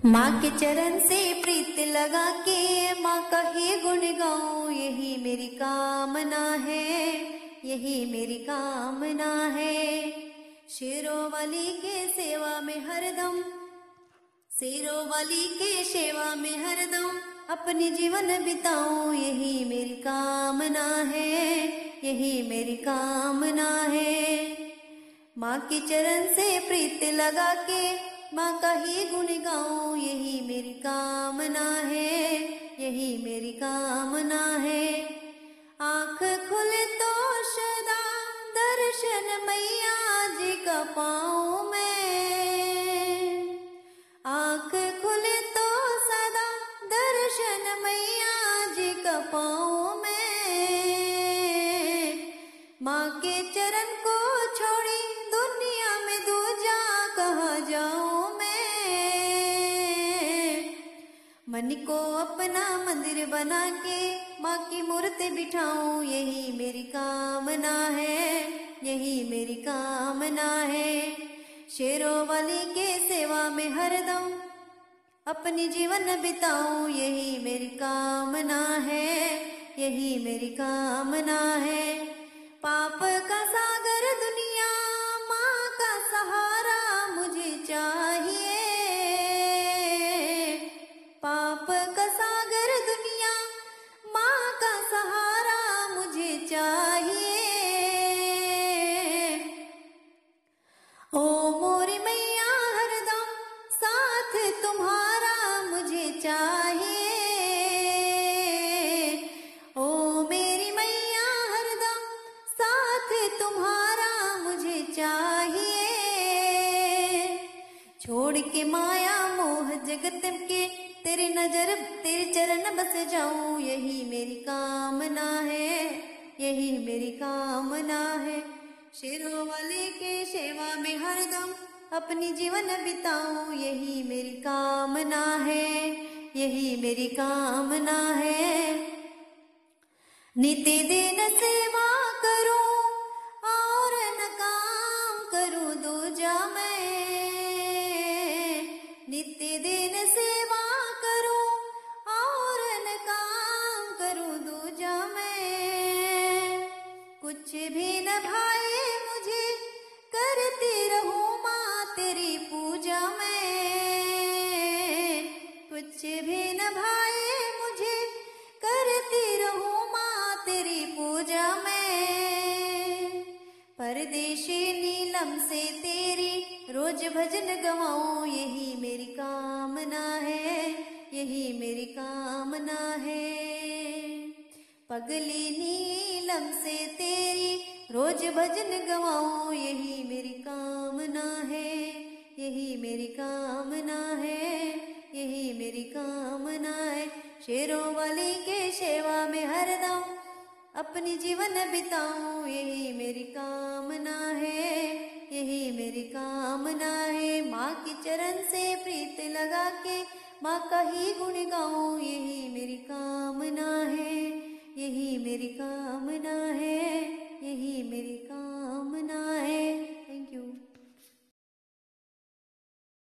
माँ के चरण से प्रीत लगा के माँ का ही गुण गाऊं, यही मेरी कामना है, यही मेरी कामना है। शेरों वाली के सेवा में हरदम, शेरों वाली के सेवा में हरदम अपनी जीवन बिताऊं, यही मेरी कामना है, यही मेरी कामना है। माँ के चरण से प्रीत लगा के माँ का ही गुण गाऊं, यही मेरी कामना है, यही मेरी कामना है। आँख खुले तो सदा दर्शन मैया जी का पाऊं मैं, आँख खुले तो सदा दर्शन मैया जी का पाऊं मैं। माँ के चरण को छोड़ी दुनिया में दूजा कहाँ जाऊं मैं। मन को अपना मंदिर बना के माँ की मूर्ति बिठाऊं, यही मेरी कामना है, यही मेरी कामना है। शेरों वाली के सेवा में हरदम अपनी जीवन बिताऊं, यही मेरी कामना है, यही मेरी कामना है। पाप का सागर दुनिया माँ का सहारा मुझे चाहिए, पाप का सागर दुनिया माँ का सहारा मुझे चाहिए। ओ मोरी मैया हरदम साथ तुम्हारा मुझे चाहिए, ओ मेरी मैया हरदम साथ तुम्हारा मुझे चाहिए। छोड़ के माया मोह जगत के तेरी नजर तेरे चरण बस जाऊं, यही मेरी कामना है, यही मेरी कामना है। शेरों वाले के सेवा में हरदम अपनी जीवन बिताऊं, यही मेरी कामना है, यही मेरी कामना है। नित्य दिन सेवा करूं और न काम करूं दूजा मैं, नित्य दिन सेवा करूं और न काम करूं दूजा मैं। कुछ भी न भाए मुझे करती रहूं माँ तेरी पूजा में, कुछ भी न भाए मुझे करती रहूं माँ तेरी पूजा में। परदेशी नीलम से तेरी रोज भजन गवाऊं, यही मेरी कामना है, यही मेरी कामना है। पगली नीलम से तेरी रोज भजन गवाऊं, यही मेरी कामना है, यही मेरी कामना है, यही मेरी कामना है। शेरों वाली के सेवा में हरदम अपनी जीवन बिताऊं, यही मेरी कामना है, यही मेरी कामना है। माँ की चरण से प्रीत लगा के माँ का ही गुण गाऊं,